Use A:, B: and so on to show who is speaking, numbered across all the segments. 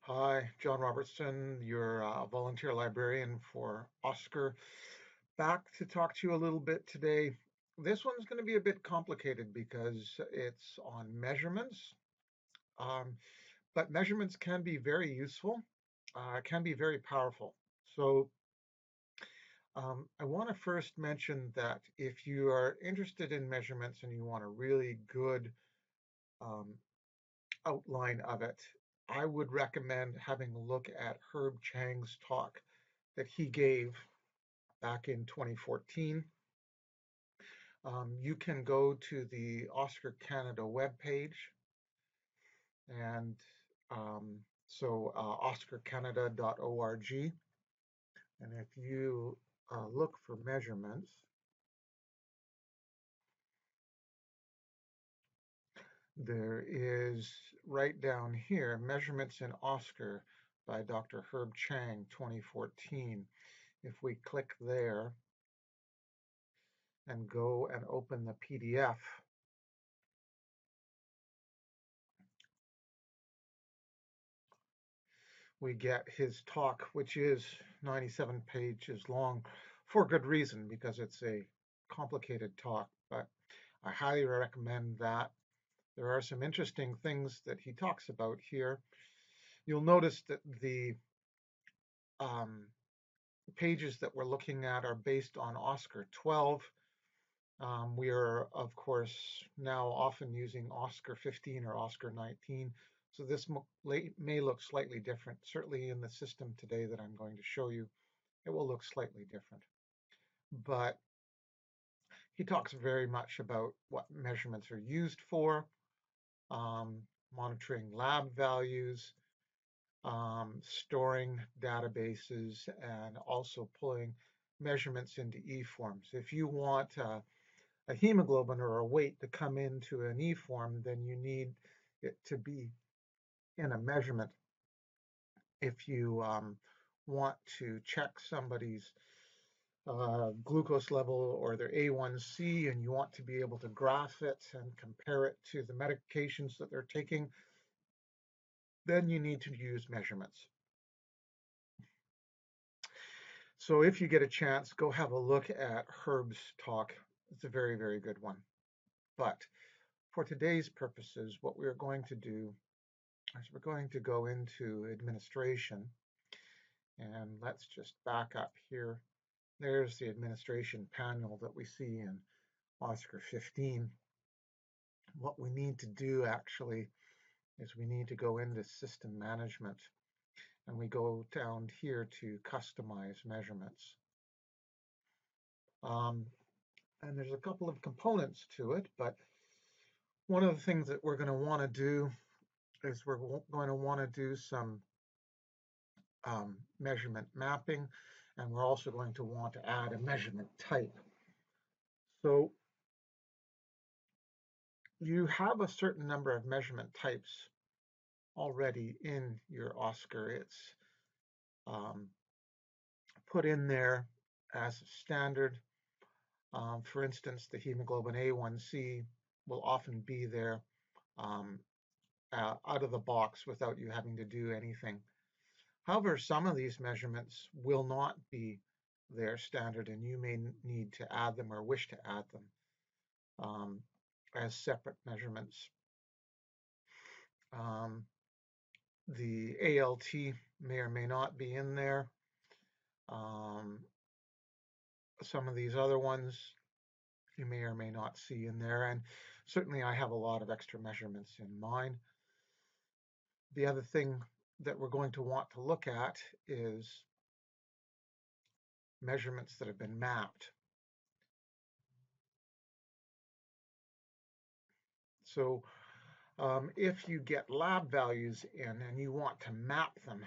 A: Hi, John Robertson, your volunteer librarian for OSCAR. Back to talk to you a little bit today. This one's going to be a bit complicated because it's on measurements, um, but measurements can be very useful, can be very powerful. So I want to first mention that if you are interested in measurements and you want a really good um, outline of it, I would recommend having a look at Herb Chang's talk that he gave back in 2014. You can go to the OSCAR Canada webpage, and oscarcanada.org. And if you look for measurements, there is right down here, Measurements in OSCAR by Dr. Herb Chang, 2014. If we click there and go and open the PDF, we get his talk, which is 97 pages long for good reason, because it's a complicated talk, but I highly recommend that. There are some interesting things that he talks about here. You'll notice that the um, pages that we're looking at are based on OSCAR 12. We are, of course, now often using OSCAR 15 or OSCAR 19. So this may look slightly different. Certainly in the system today that I'm going to show you, it will look slightly different. But he talks very much about what measurements are used for, um, monitoring lab values, storing databases, and also pulling measurements into eforms. If you want a hemoglobin or a weight to come into an eform, then you need it to be in a measurement. If you want to check somebody's glucose level or their A1C, and you want to be able to graph it and compare it to the medications that they're taking, then you need to use measurements. So if you get a chance, go have a look at Herb's talk. It's a very, very good one. But for today's purposes, what we're going to do is we're going to go into administration, and let's just back up here. There's the administration panel that we see in OSCAR 15. What we need to do actually is we need to go into system management, and we go down here to customize measurements. And there's a couple of components to it, but one of the things that we're going to want to do is we're going to want to do some measurement mapping, and we're also going to want to add a measurement type. So you have a certain number of measurement types already in your OSCAR. It's put in there as a standard. For instance, the hemoglobin A1C will often be there out of the box without you having to do anything. However, some of these measurements will not be their standard, and you may need to add them or wish to add them as separate measurements. The ALT may or may not be in there. Some of these other ones you may or may not see in there, and certainly I have a lot of extra measurements in mine. The other thing that we're going to want to look at is measurements that have been mapped. So if you get lab values in and you want to map them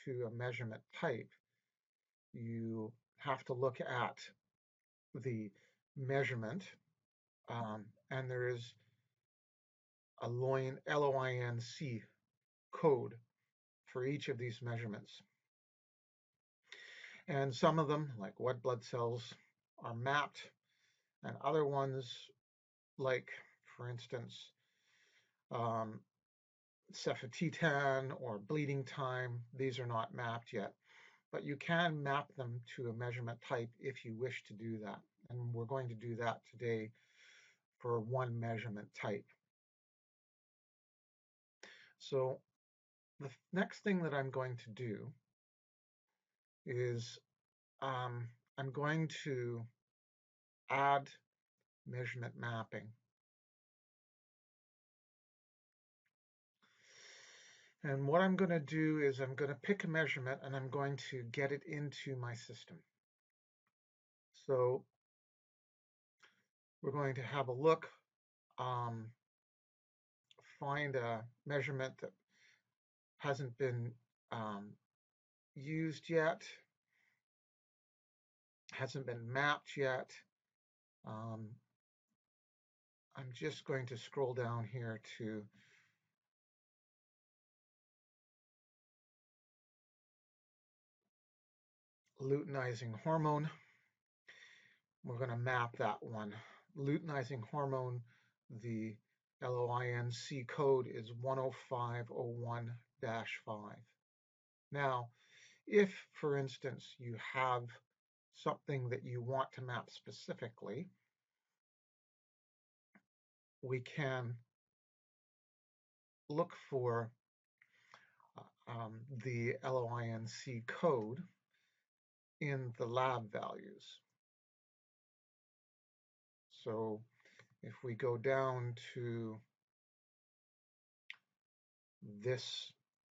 A: to a measurement type, you have to look at the measurement, and there is a LOINC code for each of these measurements. And some of them, like white blood cells, are mapped, and other ones, like, for instance, cephatitan or bleeding time. These are not mapped yet, but you can map them to a measurement type if you wish to do that. And we're going to do that today for one measurement type. So the next thing that I'm going to do is I'm going to add measurement mapping. And what I'm going to do is I'm going to pick a measurement and I'm going to get it into my system. So we're going to have a look, find a measurement that hasn't been used yet, hasn't been mapped yet. I'm just going to scroll down here to luteinizing hormone. We're going to map that one. Luteinizing hormone, the LOINC code is 10501-5. Now, if, for instance, you have something that you want to map specifically, we can look for the LOINC code in the lab values. So if we go down to this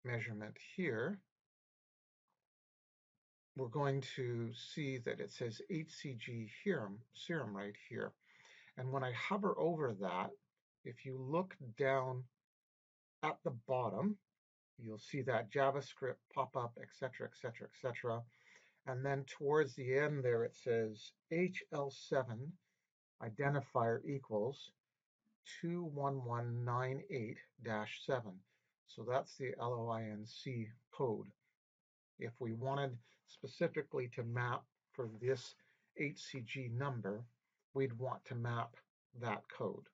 A: measurement here, we're going to see that it says HCG serum right here. And when I hover over that, if you look down at the bottom, you'll see that JavaScript pop up, etc., etc., etc. And then towards the end there, it says HL7 identifier equals 21198-7. So that's the LOINC code. If we wanted specifically to map for this HCG number, we'd want to map that code.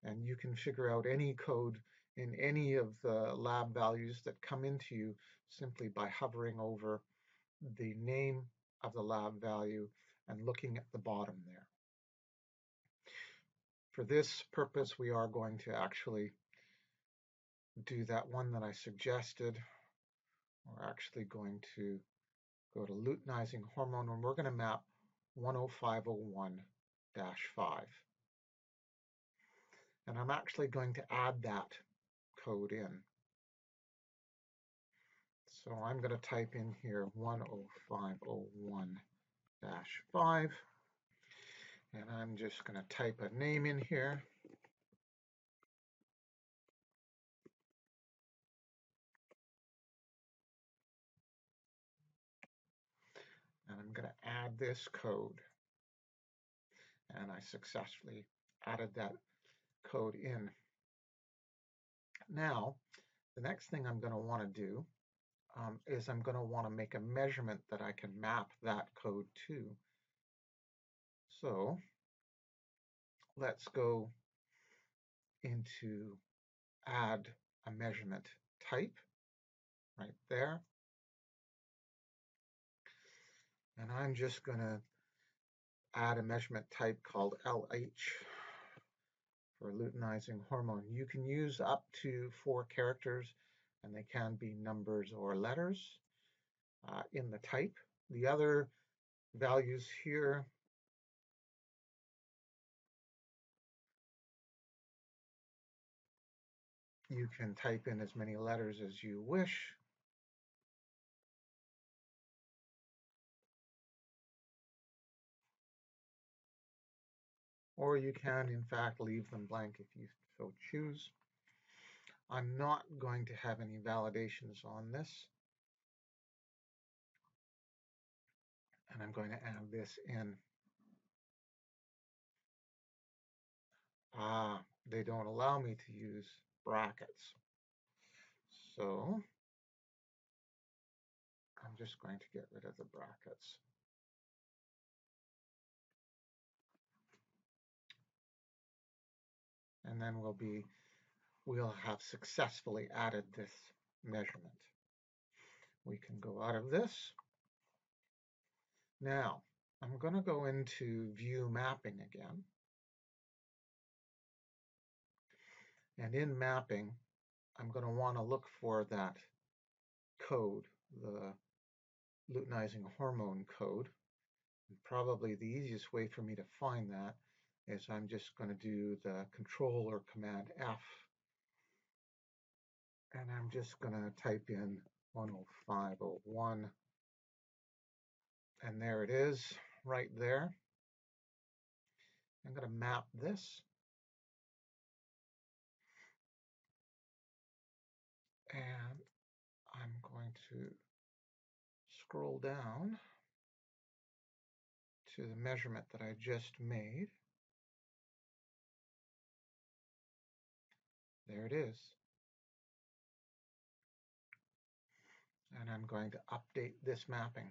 A: And you can figure out any code in any of the lab values that come into you simply by hovering over the name of the lab value and looking at the bottom there. For this purpose, we are going to actually do that one that I suggested. We're actually going to go to luteinizing hormone, and we're going to map 10501-5. And I'm actually going to add that code in. So I'm going to type in here 10501-5, and I'm just going to type a name in here. And I'm going to add this code. And I successfully added that code in. Now, the next thing I'm going to want to do is I'm going to want to make a measurement that I can map that code to. So let's go into add a measurement type right there. And I'm just going to add a measurement type called LH for luteinizing hormone. You can use up to 4 characters, and they can be numbers or letters in the type. The other values here you can type in as many letters as you wish. Or you can, in fact, leave them blank if you so choose. I'm not going to have any validations on this. And I'm going to add this in. They don't allow me to use brackets. So I'm just going to get rid of the brackets. And then we'll be we'll have successfully added this measurement. We can go out of this. Now, I'm going to go into View Mapping again. And in Mapping, I'm going to want to look for that code, the luteinizing hormone code. And probably the easiest way for me to find that is I'm just going to do the Control or Command F. And I'm just going to type in 10501. And there it is, right there. I'm going to map this. And I'm going to scroll down to the measurement that I just made. There it is. And I'm going to update this mapping.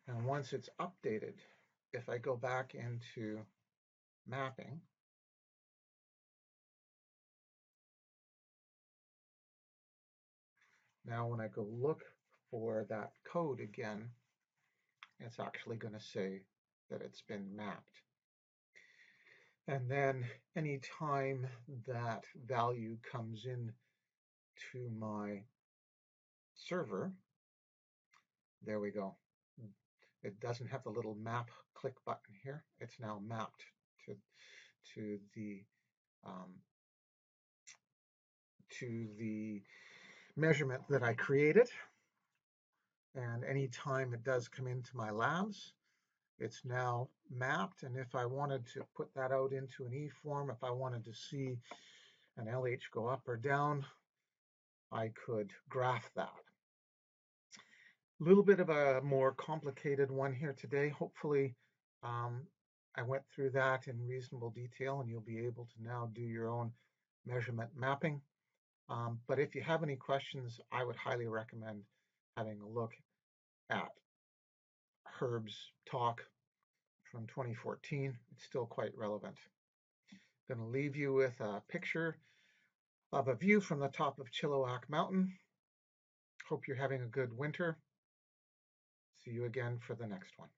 A: And once it's updated, if I go back into mapping, now when I go look for that code again, it's actually going to say that it's been mapped. And then anytime that value comes in to my server, there we go. It doesn't have the little map click button here. It's now mapped to the measurement that I created. And anytime it does come into my labs, it's now mapped. And if I wanted to put that out into an eForm, if I wanted to see an LH go up or down, I could graph that. A little bit of a more complicated one here today. Hopefully, I went through that in reasonable detail and you'll be able to now do your own measurement mapping. But if you have any questions, I would highly recommend having a look at Herb's talk from 2014. It's still quite relevant. I'm going to leave you with a picture of a view from the top of Chilliwack Mountain. Hope you're having a good winter. See you again for the next one.